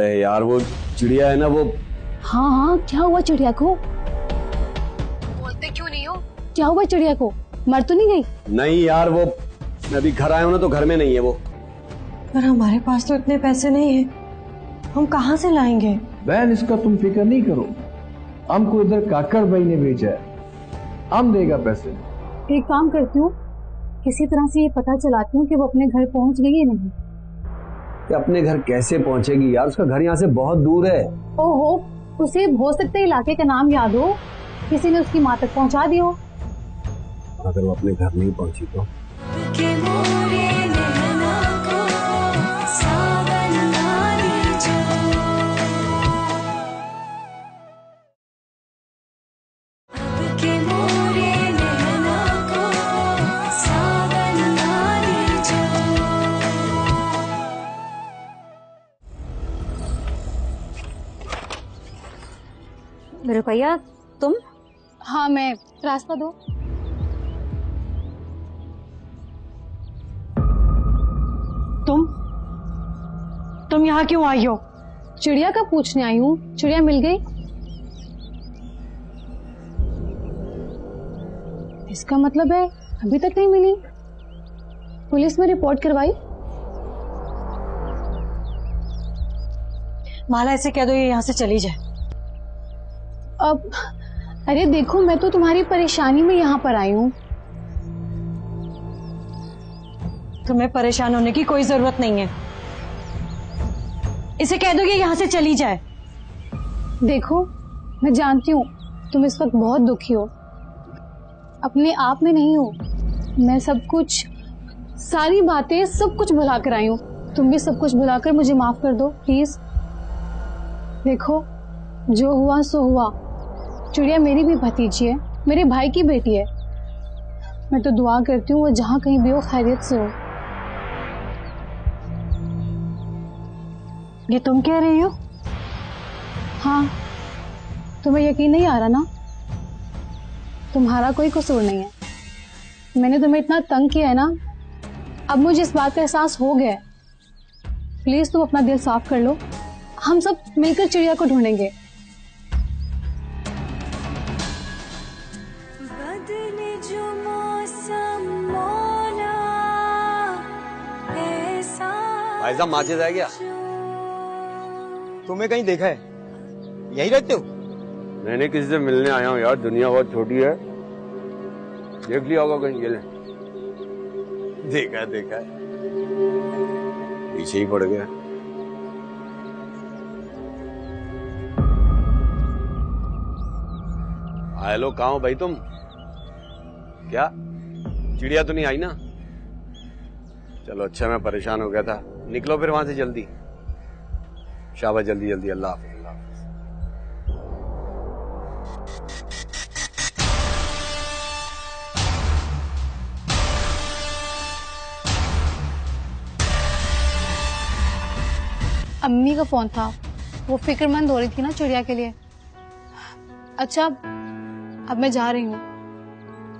अबे यार वो चिड़िया है ना वो। हाँ हाँ, क्या हुआ चिड़िया को? बोलते क्यों नहीं हो? क्या हुआ चिड़िया को? मर तो नहीं गई? नहीं यार वो, मैं अभी घर आया हूँ ना तो घर में नहीं है वो। पर हमारे पास तो इतने पैसे नहीं है, हम कहाँ से लाएंगे? बहन इसका तुम फिक्र नहीं करो, हमको इधर काकड़ भाई ने भेजा है, हम देगा पैसे। एक काम करती हूँ, किसी तरह से ये पता चलाती हूँ कि वो अपने घर पहुँच गई है नहीं। कि अपने घर कैसे पहुंचेगी यार, उसका घर यहाँ से बहुत दूर है। ओहो, उसे हो सकता है इलाके का नाम याद हो, किसी ने उसकी माँ तक पहुँचा दिया हो। अगर वो अपने घर नहीं पहुंची तो रुकैया, तुम? हाँ, मैं। रास्ता दो। तुम यहाँ क्यों आई हो? चिड़िया का पूछने आई हूँ। चिड़िया मिल गई? इसका मतलब है अभी तक नहीं मिली। पुलिस में रिपोर्ट करवाई? माला ऐसे कह दो ये यहाँ से चली जाए। अब अरे देखो, मैं तो तुम्हारी परेशानी में यहाँ पर आई हूँ। तुम्हें परेशान होने की कोई जरूरत नहीं है, इसे कह दो कि यहाँ से चली जाए। देखो, मैं जानती हूँ तुम इस वक्त बहुत दुखी हो, अपने आप में नहीं हो। मैं सब कुछ, सारी बातें, सब कुछ भुला कर आई हूँ। तुम भी सब कुछ भुलाकर मुझे माफ कर दो प्लीज। देखो, जो हुआ सो हुआ। चिड़िया मेरी भी भतीजी है, मेरे भाई की बेटी है। मैं तो दुआ करती हूँ वो जहाँ कहीं भी हो खैरियत से हो। ये तुम कह रही हो? हाँ, तुम्हें यकीन नहीं आ रहा ना? तुम्हारा कोई कसूर नहीं है। मैंने तुम्हें इतना तंग किया है ना, अब मुझे इस बात का एहसास हो गया है। प्लीज तुम अपना दिल साफ कर लो, हम सब मिलकर चिड़िया को ढूंढेंगे। भाई साहब माचिस है क्या? तुम्हें कहीं देखा है? यही रहते हो? मैंने किसी से मिलने आया हूँ यार, दुनिया बहुत छोटी है। देख लिया होगा कहीं। ये ले। देखा देखा, पीछे ही पड़ गया। हेलो, कहाँ हो भाई तुम? क्या चिड़िया तो नहीं आई ना? चलो अच्छा, मैं परेशान हो गया था। निकलो फिर वहां से जल्दी। शाबाश, जल्दी जल्दी। अल्लाह हाफिज़। अल्लाह हाफिज़। अम्मी का फोन था, वो फिक्रमंद हो रही थी ना चिड़िया के लिए। अच्छा, अब मैं जा रही हूँ।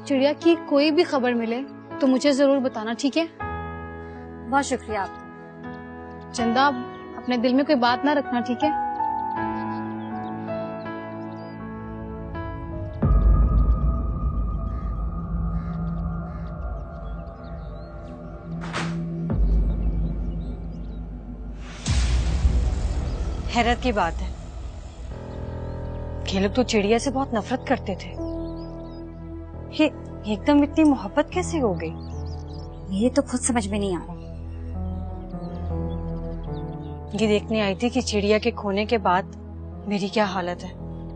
चिड़िया की कोई भी खबर मिले तो मुझे जरूर बताना, ठीक है? बहुत शुक्रिया आपका। चंदा, अपने दिल में कोई बात ना रखना, ठीक है? हैरत की बात है, ये लोग तो चिड़िया से बहुत नफरत करते थे, ये एकदम इतनी मोहब्बत कैसे हो गई? ये तो खुद समझ में नहीं आ रहा। ये देखने आई थी कि चिड़िया के खोने के बाद मेरी क्या हालत है,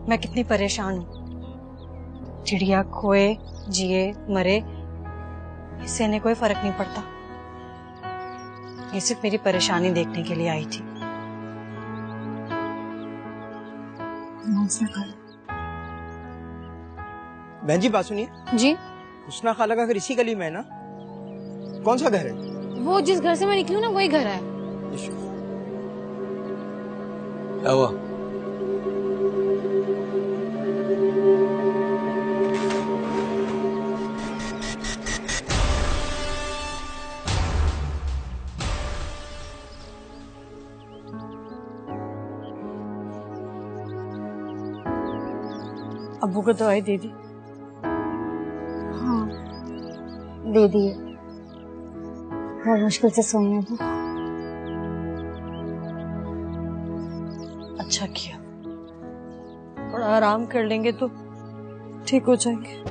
मैं कितनी परेशान हूँ। चिड़िया खोए, जिए, मरे, इससे इन्हें कोई फर्क नहीं पड़ता। ये सिर्फ मेरी परेशानी देखने के लिए आई थी। बहन जी बात सुनिए। जी? हुस्ना खाला का घर इसी गली में है ना? कौन सा घर है? वो जिस घर से मैं निकली हूँ ना, वही घर है। क्या हुआ? अब्बू को दवाई दे दी? हाँ, दे दिए। बहुत मुश्किल से सोई है वो। अच्छा किया, थोड़ा आराम कर लेंगे तो ठीक हो जाएंगे।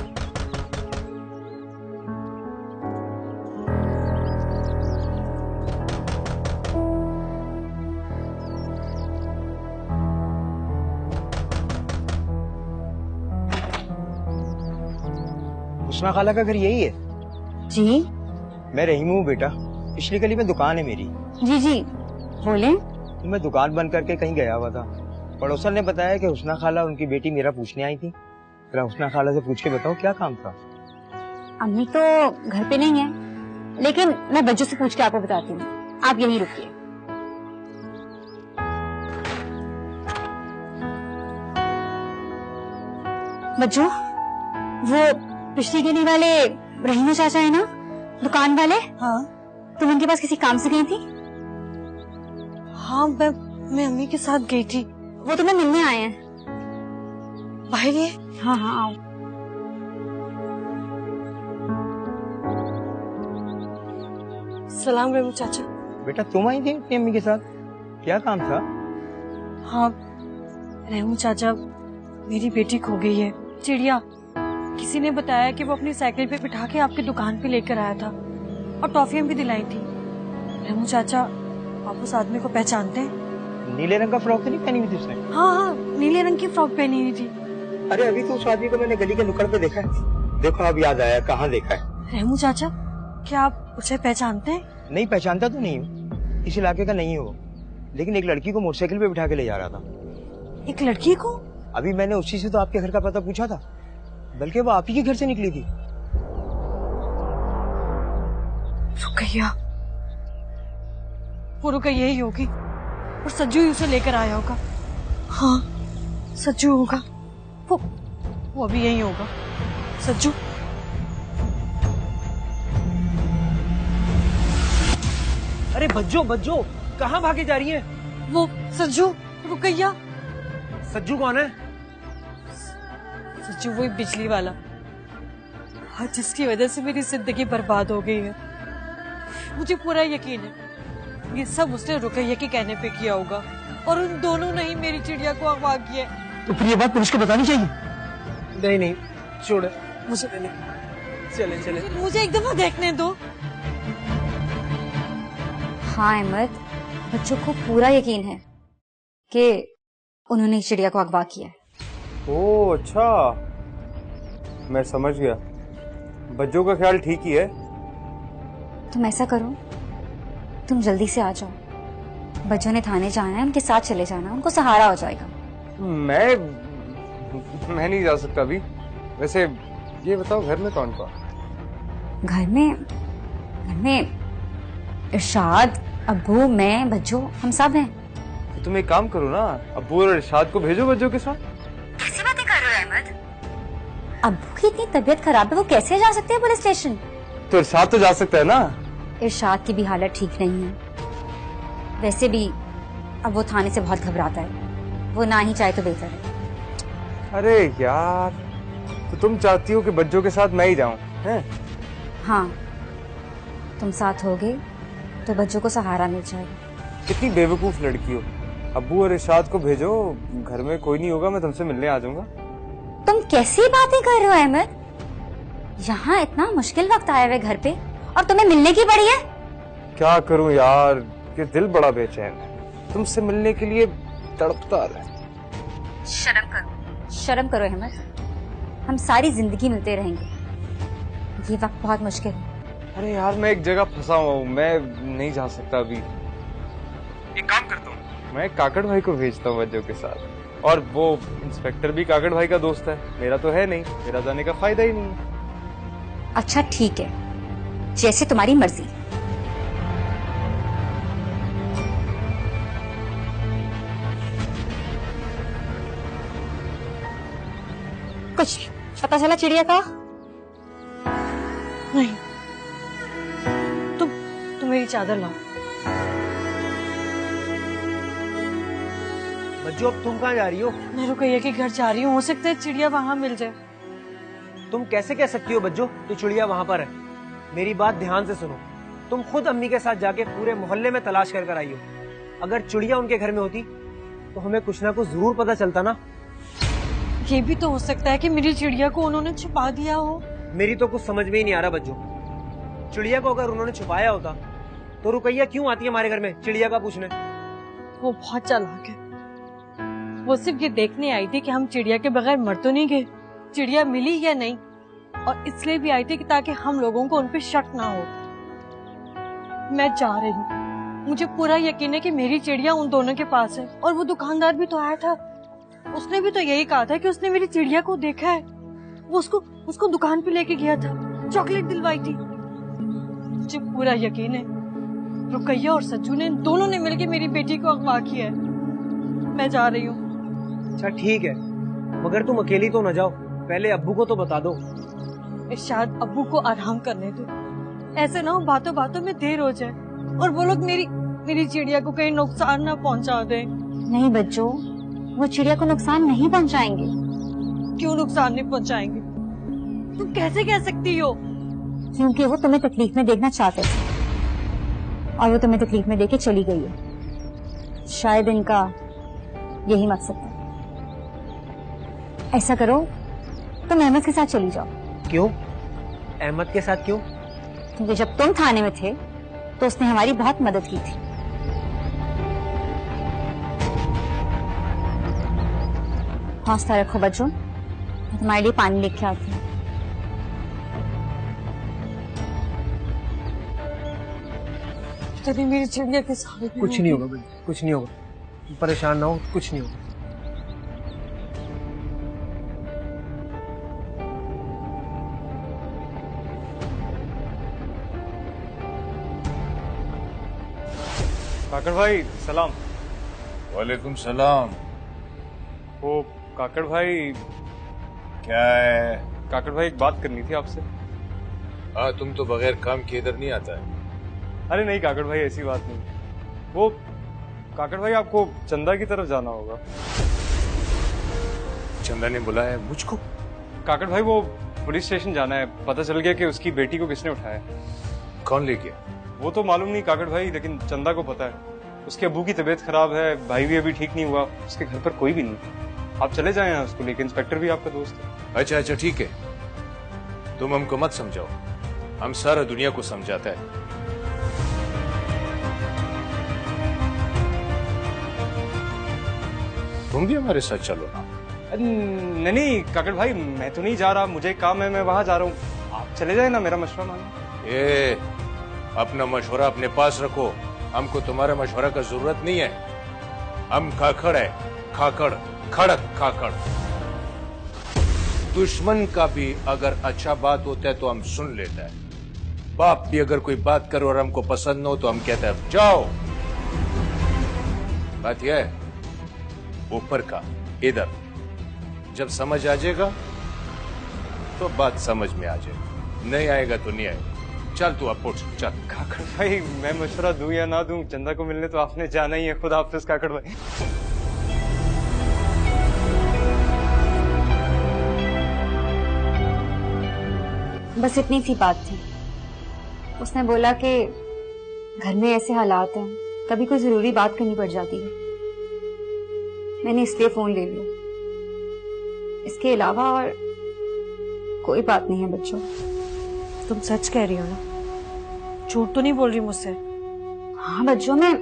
हुस्ना खाला का घर यही है? जी मैं रहीम हूँ बेटा, पिछली गली में दुकान है मेरी। जी जी, बोले। तो मैं दुकान बंद करके कहीं गया हुआ था। पड़ोसन ने बताया कि हुस्ना खाला उनकी बेटी मेरा पूछने आई थी। जरा हुस्ना खाला से पूछ के बताओ क्या काम था। अम्मी तो घर पे नहीं है, लेकिन मैं बच्चों से पूछ के आपको बताती हूँ। आप यहीं रुकिए। बच्चों, वो पिछली गली वाले रहीम चाचा है ना, दुकान वाले? हाँ तुम उनके पास किसी काम से गई थी? हाँ, मैं अम्मी के साथ गई थी। वो तुम्हें मिलने आए हैं। बाहर ये? हाँ हाँ, आओ। सलाम रेमू चाचा। बेटा तुम आई थी अपनी अम्मी के साथ, क्या काम था? हाँ रेमू चाचा, मेरी बेटी खो गई है। चिड़िया, किसी ने बताया कि वो अपनी साइकिल पे बिठा के आपकी दुकान पे लेकर आया था और टॉफियां भी दिलाई थी। रेमू चाचा, आप उस आदमी को पहचानते हैं? नीले रंग का फ्रॉक तो नहीं पहनी हुई थी उसने? हाँ हाँ, नीले रंग की फ्रॉक पहनी हुई थी। अरे अभी तो उस आदमी को मैंने गली के नुक्कड़ पे देखा है। देखो अब याद आया, कहाँ देखा है। रेमू चाचा, क्या आप उसे पहचानते हैं? नहीं पहचानता तो नहीं हूँ, इस इलाके का नहीं हो, लेकिन एक लड़की को मोटरसाइकिल पे बिठा के ले जा रहा था। एक लड़की को? अभी मैंने उसी से तो आपके घर का पता पूछा था, बल्कि वो आप ही के घर से निकली थी। रुकैया, वो रुकैया ही होगी और सज्जू ही उसे लेकर आया होगा। हाँ सज्जू होगा, वो अभी यही होगा। सज्जू, अरे बज्जो बज्जो, कहाँ भागे जा रही है? वो सज्जू, रुकैया। सज्जू कौन है? सज्जू वही बिजली वाला, हाँ, जिसकी वजह से मेरी जिंदगी बर्बाद हो गई है। मुझे पूरा यकीन है ये सब उसने रुकैया के कहने पे किया होगा और उन दोनों ने ही मेरी चिड़िया को अगवा किया। तो फिर ये बात पुलिस को बतानी चाहिए। नहीं नहीं, छोड़, मुझे चले चले। मुझे एक दफा देखने दो। हाँ अहमद, बच्चों को पूरा यकीन है कि उन्होंने चिड़िया को अगवा किया है। ओह अच्छा, मैं समझ गया। बच्चों का ख्याल ठीक ही है। तुम ऐसा करो, तुम जल्दी से आ जाओ। बच्चों ने थाने जाना है, उनके साथ चले जाना, उनको सहारा हो जाएगा। मैं नहीं जा सकता अभी। वैसे ये बताओ, घर में कौन कौन? घर में इरशाद, अब्बू, मैं, बच्चों, हम सब हैं। तो तुम एक काम करो ना, अब्बू और इरशाद को भेजो बच्चों के साथ। कैसी बातें कर रहे हो अहमद? अब्बू की इतनी तबीयत खराब है, वो कैसे जा सकते हैं पुलिस स्टेशन? तो इरशाद तो जा सकता है ना। इरशाद की भी हालत ठीक नहीं है। वैसे भी अब वो थाने से बहुत घबराता है, वो ना ही चाहे तो बेहतर है। अरे यार, तो तुम चाहती हो कि बच्चों के साथ मैं ही जाऊं, हैं? हाँ, तुम साथ होगे तो बच्चों को सहारा मिल जाएगा। कितनी बेवकूफ लड़की हो। अब्बू और इरशाद को भेजो, घर में कोई नहीं होगा, मैं तुमसे मिलने आ जाऊंगा। तुम कैसी बातें कर रहे हो अहमद? यहाँ इतना मुश्किल वक्त आया हुआ घर पे और तुम्हें मिलने की पड़ी है। क्या करूं यार, ये दिल बड़ा बेचैन है, तुमसे मिलने के लिए तड़पता रहे। शर्म करो अहमद, हम सारी जिंदगी मिलते रहेंगे, ये वक्त बहुत मुश्किल है। अरे यार, मैं एक जगह फंसा हुआ हूँ, मैं नहीं जा सकता अभी। एक काम करता हूँ, मैं काकड़ भाई को भेजता हूँ बच्चों के साथ। और वो इंस्पेक्टर भी काकड़ भाई का दोस्त है, मेरा तो है नहीं, मेरा जाने का फायदा ही नहीं है। अच्छा ठीक है, जैसे तुम्हारी मर्जी। कुछ पता चला चिड़िया का? नहीं, तुम मेरी चादर लाओ। बच्चों अब तुम कहाँ जा रही हो? मैं रुकैया के घर जा रही हूँ, हो सकता है चिड़िया वहाँ मिल जाए। तुम कैसे कह सकती हो बच्चों कि चिड़िया वहाँ पर है? मेरी बात ध्यान से सुनो। तुम खुद अम्मी के साथ जाके पूरे मोहल्ले में तलाश कर कर आई हो। अगर चिड़िया उनके घर में होती तो हमें कुछ ना कुछ जरूर पता चलता ना। ये भी तो हो सकता है कि मेरी चिड़िया को उन्होंने छुपा दिया हो। मेरी तो कुछ समझ में ही नहीं आ रहा बच्चों। चिड़िया को अगर उन्होंने छुपाया होता तो रुकैया क्यों आती है हमारे घर में चिड़िया का पूछने? वो बहुत चालाक है। वो सिर्फ ये देखने आई थी कि हम चिड़िया के बगैर मर तो नहीं गए, चिड़िया मिली या नहीं, और इसलिए भी आई थी कि ताकि हम लोगों को उन पे शक ना हो। मैं जा रही हूँ, मुझे पूरा यकीन है कि मेरी चिड़िया उन दोनों के पास है। और वो दुकानदार भी तो आया था, उसने भी तो यही कहा था कि उसने मेरी चिड़िया को देखा है। वो उसको दुकान पे लेके गया था, चॉकलेट दिलवाई थी। मुझे पूरा यकीन है रुकैया और सच्चू ने दोनों ने मिलकर मेरी बेटी को अगवा किया है। मैं जा रही हूँ। अच्छा ठीक है, मगर तुम अकेली तो न जाओ, पहले अब्बू को तो बता दो। शायद अब्बू को आराम करने दो, ऐसे ना हो बातों बातों में देर हो जाए और वो लोग मेरी चिड़िया को कहीं नुकसान ना पहुंचा दें। नहीं बच्चों, वो चिड़िया को नुकसान नहीं पहुंचाएंगे। क्यों नुकसान नहीं पहुंचाएंगे? तुम कैसे कह सकती हो? क्योंकto वो तुम्हें तकलीफ में देखना चाहते थे और वो तुम्हें तकलीफ में देके चली गई है। शायद इनका यही मकसद था। ऐसा करो, तुम अहमद के साथ चली जाओ। क्यों? अहमद के साथ क्यों? क्योंकि जब तुम थाने में थे तो उसने हमारी बहुत मदद की थी। हौसला रखो बच्चों, मैं तुम्हारे लिए पानी लेके आती हूँ। मेरी चिड़िया के साथ कुछ नहीं होगा बेटा, कुछ नहीं होगा, परेशान ना हो, कुछ नहीं होगा। काकड़ भाई सलाम। वालेकुम सलाम। वो काकड़ भाई, क्या है? काकड़ भाई एक बात करनी थी आपसे। हाँ, तुम तो बगैर काम के इधर नहीं आता है। अरे नहीं काकड़ भाई, ऐसी बात नहीं। वो काकड़ भाई, आपको चंदा की तरफ जाना होगा। चंदा ने बुलाया है मुझको? काकड़ भाई वो पुलिस स्टेशन जाना है, पता चल गया कि उसकी बेटी को किसने उठाया। कौन ले गया? वो तो मालूम नहीं काकड़ भाई, लेकिन चंदा को पता है। उसके अब्बू की तबीयत खराब है, भाई भी अभी ठीक नहीं हुआ, उसके घर पर कोई भी नहीं। आप चले जाए उसको लेके, इंस्पेक्टर भी आपका दोस्त है। अच्छा अच्छा ठीक है, तुम हमको मत समझाओ, हम सारा दुनिया को समझाता है। तुम भी हमारे साथ चलो ना। नहीं काकड़ भाई, मैं तो नहीं जा रहा, मुझे काम है, मैं वहां जा रहा हूँ। आप चले जाए ना, मेरा मशवरा मानो। ये अपना मशवरा अपने पास रखो, हमको तुम्हारा मशवरा का जरूरत नहीं है। हम खाखड़ है, खाखड़, खड़क खाखड़। दुश्मन का भी अगर अच्छा बात होता है तो हम सुन लेता है। बाप भी अगर कोई बात करे और हमको पसंद न हो तो हम कहते हैं जाओ। बात यह है, ऊपर का इधर जब समझ आ जाएगा तो बात समझ में आ जाएगी, नहीं आएगा तो नहीं आएगा। चल तू अब उठ, चल। काकड़ भाई, मैं मशवरा दूं या ना दूं, चंदा को मिलने तो आपने जाना ही है। खुदा हाफिज काकड़ भाई। बस इतनी सी बात थी। उसने बोला कि घर में ऐसे हालात हैं, कभी कोई जरूरी बात करनी पड़ जाती है। मैंने इसलिए फोन ले लिया, इसके अलावा और कोई बात नहीं है बच्चों। तुम सच कह रही हो ना? झूठ तो नहीं बोल रही मुझसे? हाँ बच्चों, मैं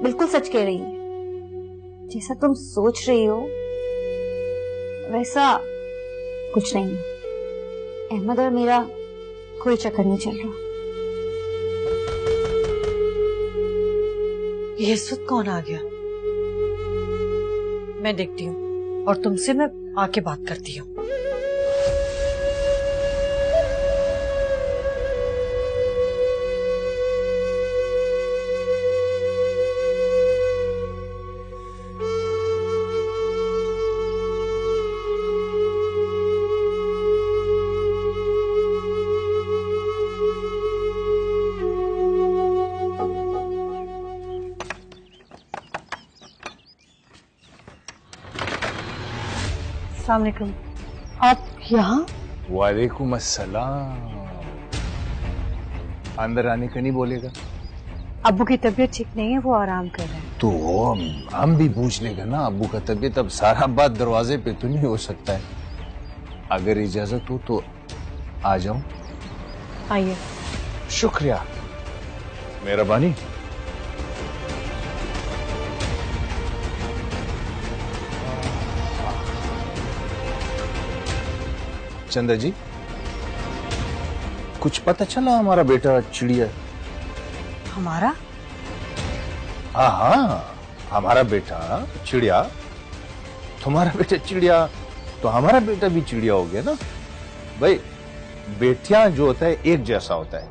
बिल्कुल सच कह रही हूँ। जैसा तुम सोच रही हो वैसा कुछ नहीं है। अहमद और मेरा कोई चक्कर नहीं चल रहा। ये इस वक्त कौन आ गया? मैं देखती हूँ और तुमसे मैं आके बात करती हूँ। अस्सलाम वालेकुम। आप यहाँ? वालेकुम अस्सलाम। अंदर आने का नहीं बोलेगा? अब्बू की तबीयत ठीक नहीं है, वो आराम कर रहे हैं। तो हम भी पूछ लेगा ना अब्बू का तबीयत। अब सारा बात दरवाजे पे तो नहीं हो सकता है। अगर इजाजत हो तो आ जाऊं? आइए। शुक्रिया, मेहरबानी। चंदा जी, कुछ पता चला हमारा बेटा चिड़िया? हमारा? हाँ, हमारा बेटा चिड़िया। तुम्हारा बेटा चिड़िया तो हमारा बेटा भी चिड़िया हो गया ना भाई। बेटियां जो होता है एक जैसा होता है।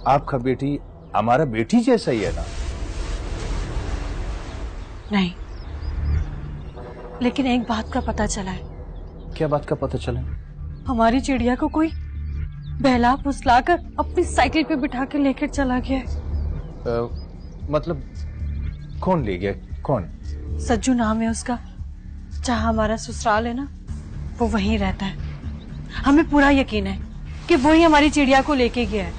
आपका बेटी हमारा बेटी जैसा ही है ना? नहीं, लेकिन एक बात का पता चला है। क्या बात का पता चला? हमारी चिड़िया को कोई बहला फुसलाकर अपनी साइकिल पे बिठा के लेकर चला गया है। मतलब कौन ले गया? कौन? सज्जू नाम है उसका। जहाँ हमारा ससुराल है ना, वो वहीं रहता है। हमें पूरा यकीन है कि वो ही हमारी चिड़िया को लेके गया है।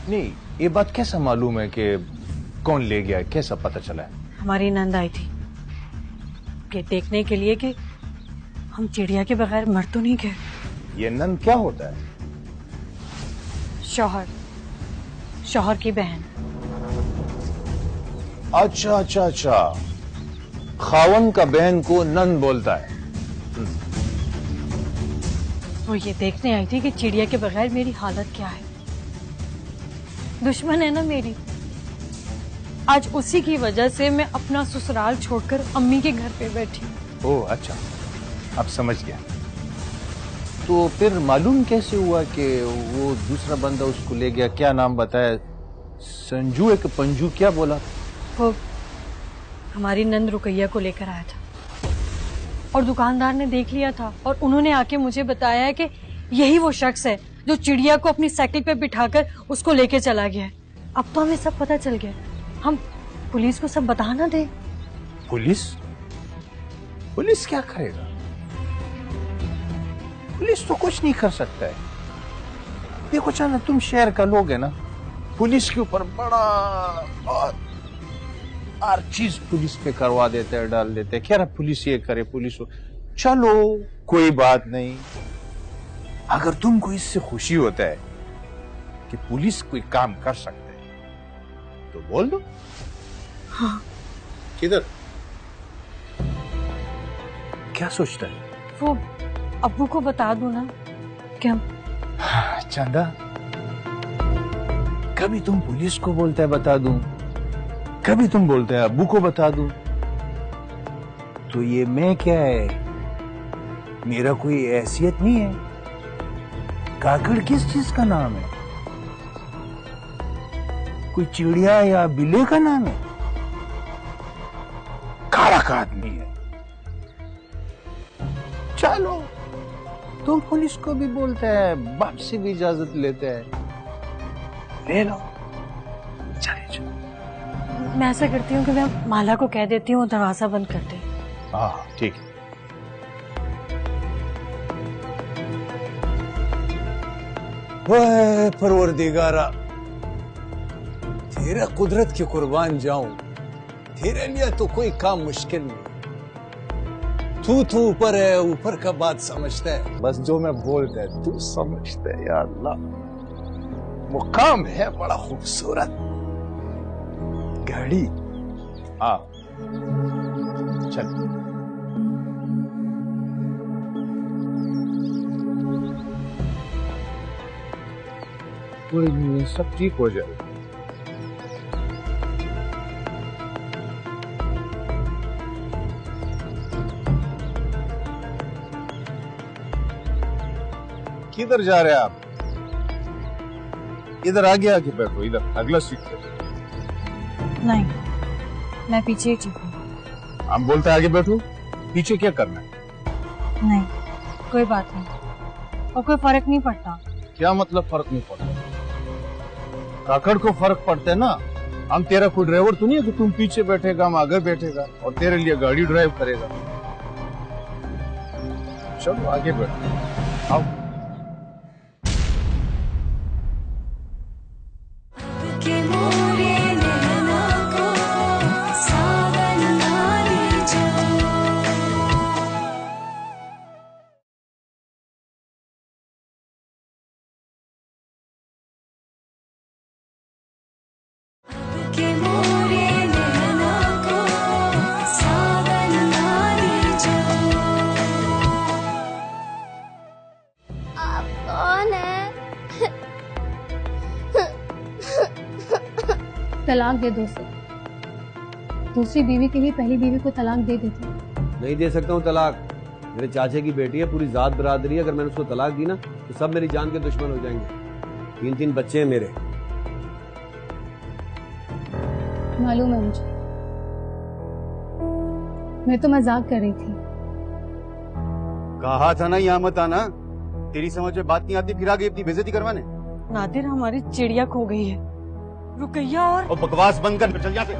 नहीं, ये बात कैसा मालूम है कि कौन ले गया है? कैसा पता चला है? हमारी नंद आई थी ये देखने के लिए कि हम चिड़िया के बगैर मर तो नहीं गए। ये नंद क्या होता है? शौहर की बहन। अच्छा अच्छा अच्छा, खावन का बहन को नंद बोलता है। वो ये देखने आई थी कि चिड़िया के बगैर मेरी हालत क्या है। दुश्मन है ना मेरी। आज उसी की वजह से मैं अपना ससुराल छोड़कर अम्मी के घर पे बैठी हूँ। ओह अच्छा, अब समझ गया। तो फिर मालूम कैसे हुआ कि वो दूसरा बंदा उसको ले गया? क्या नाम बताया? संजू है कि पंजू, क्या बोला? वो हमारी नंद रुकैया को लेकर आया था और दुकानदार ने देख लिया था और उन्होंने आके मुझे बताया है कि यही वो शख्स है जो चिड़िया को अपनी साइकिल पे बिठाकर उसको लेके चला गया है। अब तो हमें सब पता चल गया। हम पुलिस को सब बता ना दें? पुलिस? पुलिस क्या करेगा? पुलिस तो कुछ नहीं कर सकता है। देखो चलो, तुम शहर का लोग है ना, पुलिस के ऊपर बड़ा हर चीज पुलिस पे करवा देते हैं, डाल देते हैं। क्या पुलिस ये करे, पुलिस हो। चलो कोई बात नहीं, अगर तुमको इससे खुशी होता है कि पुलिस कोई काम कर सकते है तो बोल दो। हाँ। किधर? क्या सोचता है? वो अब्बू को बता दो ना क्या? चंदा, कभी तुम पुलिस को बोलता है बता दूं, कभी तुम बोलते हैं अब्बू को बता दूं। तो ये मैं क्या है? मेरा कोई हैसियत नहीं है। काकड़ किस चीज का नाम है? कोई चिड़िया या बिल्ली का नाम है? काड़क आदमी है। चलो, तुम पुलिस को भी बोलते हैं, बाप से भी इजाजत लेते हैं, ले लो, चले जाओ। मैं ऐसा करती हूँ कि मैं माला को कह देती हूँ दरवाजा बंद कर दे। हाँ ठीक है। वह परवरदिगारा, तेरा कुदरत की कुर्बान जाऊं। तेरे लिए तो कोई काम मुश्किल नहीं। तू ऊपर है, ऊपर का बात समझता है। बस जो मैं बोलता है तू समझता है। या अल्लाह, मुकाम है बड़ा खूबसूरत। गाड़ी हाँ चल। कोई नहीं, सब ठीक हो जाएगा। किधर जा रहे हैं आप? इधर आगे आके बैठो, इधर अगला सीट पे। नहीं, मैं पीछे ही ठीक हूँ। हम बोलते हैं आगे बैठो, पीछे क्या करना है? नहीं, कोई बात नहीं, और कोई फर्क नहीं पड़ता। क्या मतलब फर्क नहीं पड़ता? काकड़ को फर्क पड़ता है ना। हम तेरा कोई ड्राइवर तो नहीं है कि तुम पीछे बैठेगा हम आगे बैठेगा और तेरे लिए गाड़ी ड्राइव करेगा। चलो आगे बढ़ो, आओ। तलाक दे दो उसे। दूसरी बीवी के लिए पहली बीवी को तलाक दे देते। नहीं दे सकता हूँ तलाक। मेरे चाचे की बेटी है, पूरी जात बरादरी है। अगर मैंने उसको तलाक दी ना तो सब मेरी जान के दुश्मन हो जाएंगे। 3 बच्चे हैं मेरे। मालूम है मुझे, मैं तो मजाक कर रही थी। कहा था ना यहाँ मत आना। तेरी समझ में बात नहीं आती, फिर आ गई अपनी बेइज्जती करवाने। नादिर, हमारी चिड़िया खो गई है। रुकैया और बकवास बंद कर, चल यहाँ से।